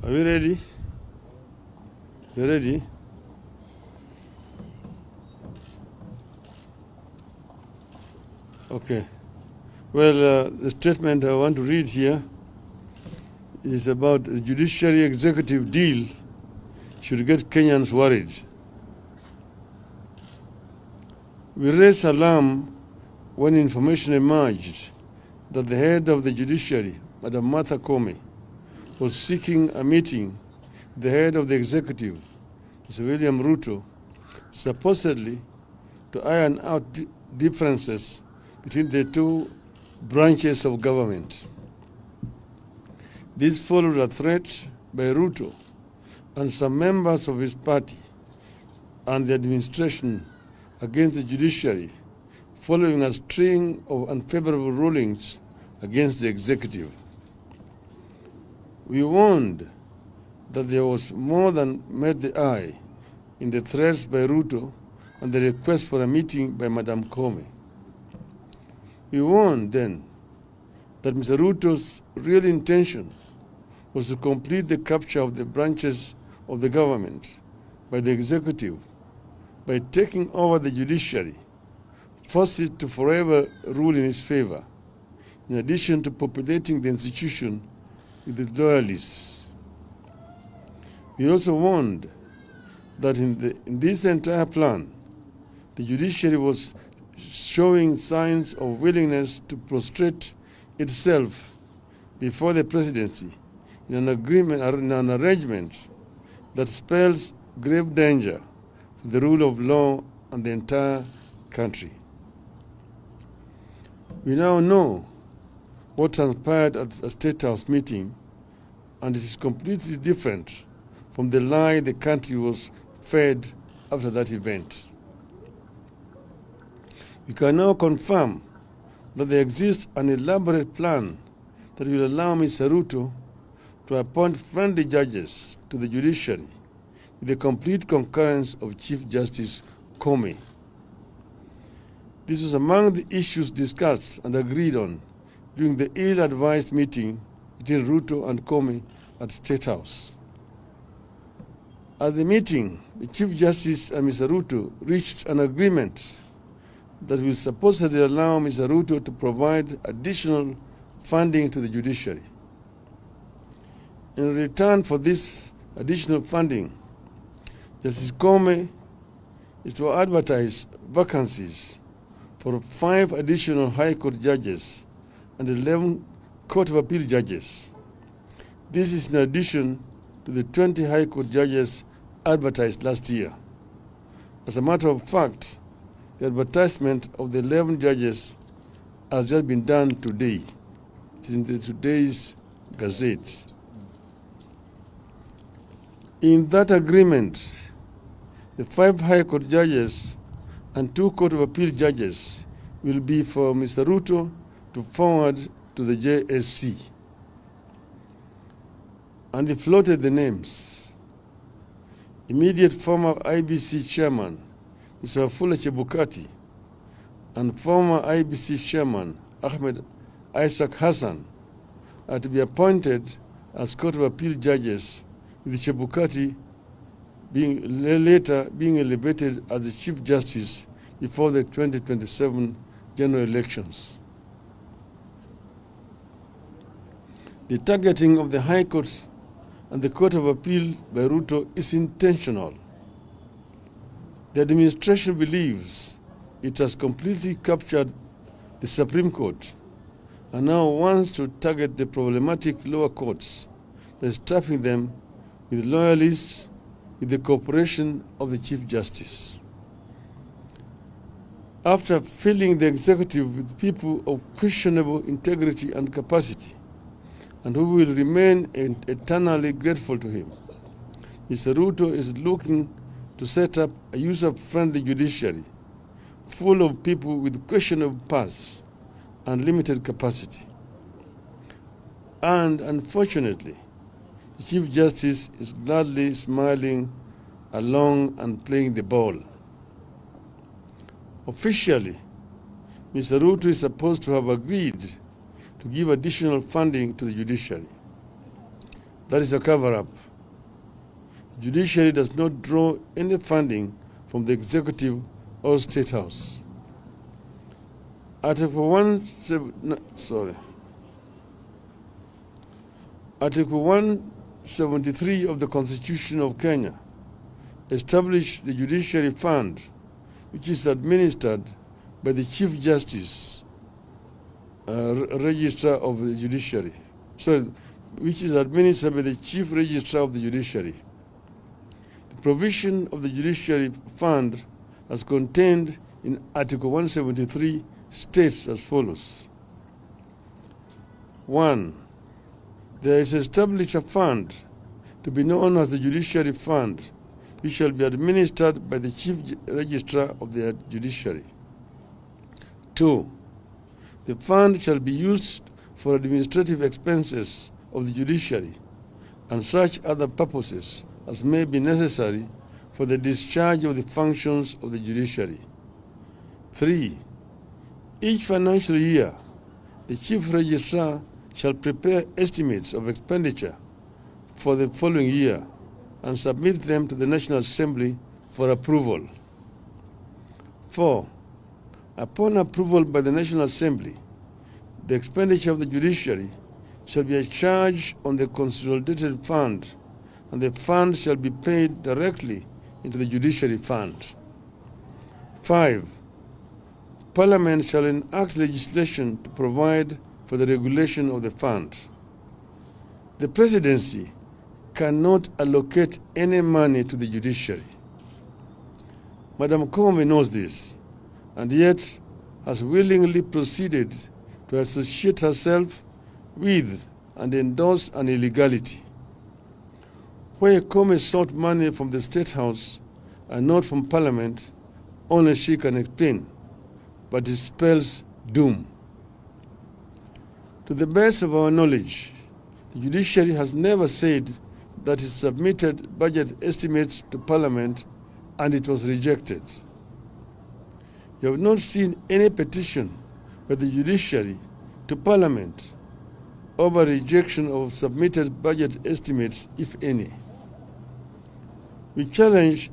Are we ready? You ready? Okay. Well, the statement I want to read here is about the judiciary executive deal should get Kenyans worried. We raised alarm when information emerged that the head of the judiciary, Madam Martha Koome, was seeking a meeting with the head of the executive, Mr. William Ruto, supposedly to iron out differences between the two branches of government. This followed a threat by Ruto and some members of his party and the administration against the judiciary, following a string of unfavorable rulings against the executive. We warned that there was more than met the eye in the threats by Ruto and the request for a meeting by Madam Koome. We warned then that Mr. Ruto's real intention was to complete the capture of the branches of the government by the executive by taking over the judiciary, force it to forever rule in his favor, in addition to populating the institution with the loyalists. We also warned that in this entire plan, the judiciary was showing signs of willingness to prostrate itself before the presidency in an arrangement that spells grave danger for the rule of law and the entire country. We now know what transpired at a State House meeting, and it is completely different from the lie the country was fed after that event. We can now confirm that there exists an elaborate plan that will allow Mr. Ruto to appoint friendly judges to the judiciary with the complete concurrence of Chief Justice Koome. This was among the issues discussed and agreed on during the ill-advised meeting between Ruto and Koome at State House. At the meeting, the Chief Justice and Mr. Ruto reached an agreement that will supposedly allow Mr. Ruto to provide additional funding to the judiciary. In return for this additional funding, Justice Koome is to advertise vacancies for 5 additional High Court judges and 11 Court of Appeal judges. This is in addition to the 20 High Court judges advertised last year. As a matter of fact, the advertisement of the 11 judges has just been done today. It is in today's Gazette. In that agreement, the 5 High Court judges and 2 Court of Appeal judges will be for Mr. Ruto to forward to the JSC. And he floated the names. Immediate former IBC chairman, Mr. Wafula Chebukati, and former IBC chairman, Ahmed Isaac Hassan, are to be appointed as Court of Appeal judges, with Chebukati later being elevated as the Chief Justice before the 2027 general elections. The targeting of the High Courts and the Court of Appeal by Ruto is intentional. The administration believes it has completely captured the Supreme Court and now wants to target the problematic lower courts by stuffing them with loyalists with the cooperation of the Chief Justice. After filling the executive with people of questionable integrity and capacity, and who will remain eternally grateful to him, Mr. Ruto is looking to set up a user-friendly judiciary full of people with questionable pasts and limited capacity. And unfortunately, the Chief Justice is gladly smiling along and playing the ball. Officially, Mr. Ruto is supposed to have agreed to give additional funding to the judiciary. That is a cover-up. The judiciary does not draw any funding from the executive or state house. Article 173 of the Constitution of Kenya established the Judiciary Fund, which is administered by the Chief Justice, Registrar of the Judiciary. Which is administered by the Chief Registrar of the Judiciary. The provision of the Judiciary Fund, as contained in Article 173, states as follows. 1. There is established a fund to be known as the Judiciary Fund, which shall be administered by the Chief Registrar of the Judiciary. 2. The fund shall be used for administrative expenses of the judiciary and such other purposes as may be necessary for the discharge of the functions of the judiciary. 3. Each financial year, the Chief Registrar shall prepare estimates of expenditure for the following year and submit them to the National Assembly for approval. 4. Upon approval by the National Assembly, the expenditure of the judiciary shall be a charge on the consolidated fund, and the fund shall be paid directly into the judiciary fund. 5. Parliament shall enact legislation to provide for the regulation of the fund. The presidency cannot allocate any money to the judiciary. Madam Koome knows this, and yet has willingly proceeded to associate herself with and endorse an illegality. Where Koome sought money from the State House and not from Parliament, only she can explain, but it spells doom. To the best of our knowledge, the judiciary has never said that it submitted budget estimates to Parliament and it was rejected. You have not seen any petition by the judiciary to Parliament over rejection of submitted budget estimates, if any. We challenge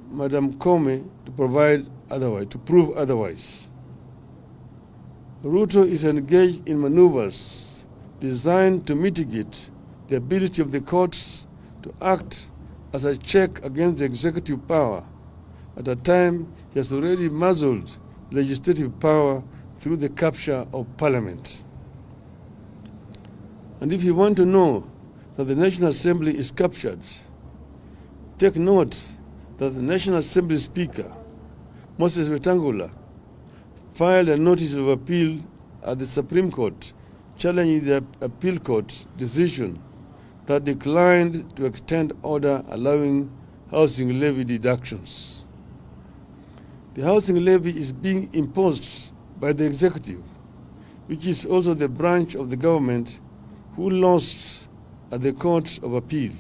Madam Koome to prove otherwise. Ruto is engaged in maneuvers designed to mitigate the ability of the courts to act as a check against the executive power at a time he has already muzzled legislative power through the capture of Parliament. And if you want to know that the National Assembly is captured, take note that the National Assembly Speaker, Moses Wetangula, filed a notice of appeal at the Supreme Court challenging the appeal court's decision that declined to extend order allowing housing levy deductions. The housing levy is being imposed by the executive, which is also the branch of the government who lost at the Court of Appeal.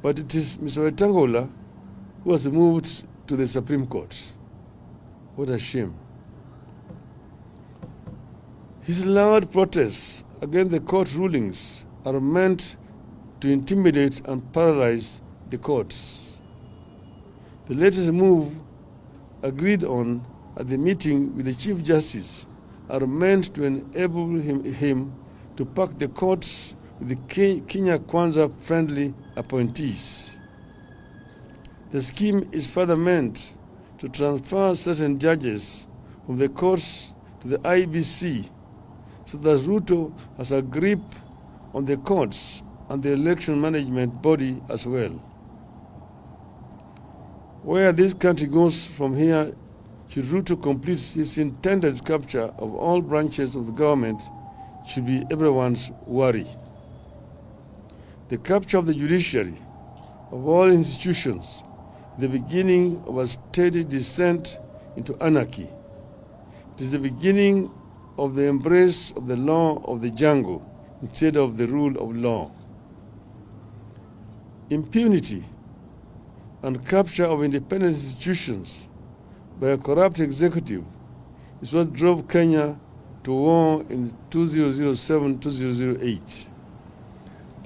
But it is Mr. Wetangula who has moved to the Supreme Court. What a shame. His loud protests against the court rulings are meant to intimidate and paralyze the courts. The latest move agreed on at the meeting with the Chief Justice are meant to enable him to pack the courts with the Kenya Kwanza-friendly appointees. The scheme is further meant to transfer certain judges from the courts to the IBC so that Ruto has a grip on the courts and the election management body as well. Where this country goes from here, should Ruto complete his intended capture of all branches of the government, should be everyone's worry. The capture of the judiciary, of all institutions, the beginning of a steady descent into anarchy. It is the beginning of the embrace of the law of the jungle instead of the rule of law. Impunity and capture of independent institutions by a corrupt executive is what drove Kenya to war in 2007-2008.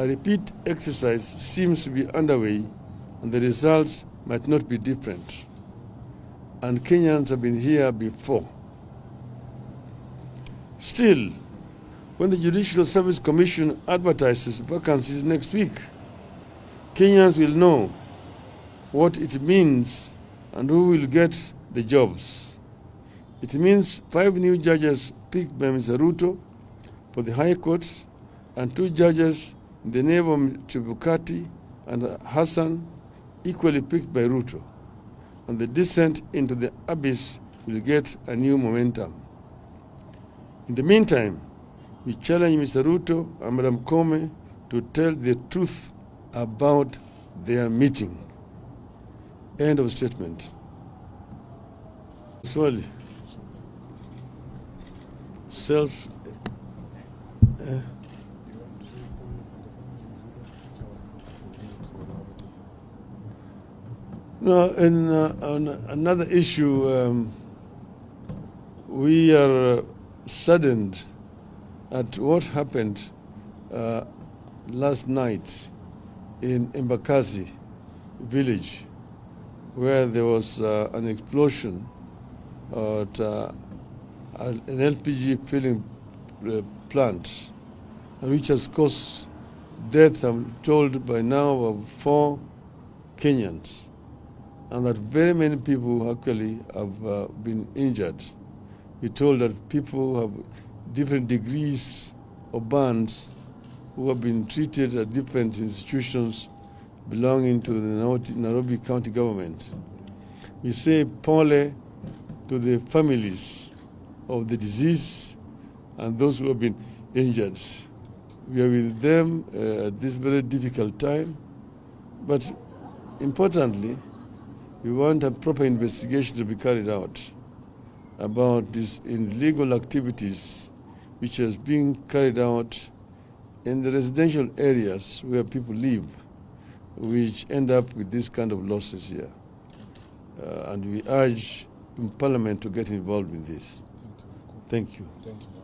A repeat exercise seems to be underway, and the results might not be different. And Kenyans have been here before. Still, when the Judicial Service Commission advertises vacancies next week, Kenyans will know what it means and who will get the jobs. It means 5 new judges picked by Mr. Ruto for the High Court and 2 judges in the name of Chebukati and Hassan, equally picked by Ruto. And the descent into the abyss will get a new momentum. In the meantime, we challenge Mr. Ruto and Madam Koome to tell the truth about their meeting. End of statement. Swali. Self. No, and on another issue, we are saddened at what happened last night in Embakasi village, where there was an explosion at an LPG filling plant, which has caused death, I'm told by now, of 4 Kenyans, and that very many people actually have been injured. We're told that people have different degrees of burns who have been treated at different institutions belonging to the Nairobi County government. We say pole to the families of the deceased and those who have been injured. We are with them at this very difficult time, but importantly, we want a proper investigation to be carried out about these illegal activities which is being carried out in the residential areas where people live, which end up with this kind of losses here. And we urge Parliament to get involved with this. Thank you. Thank you.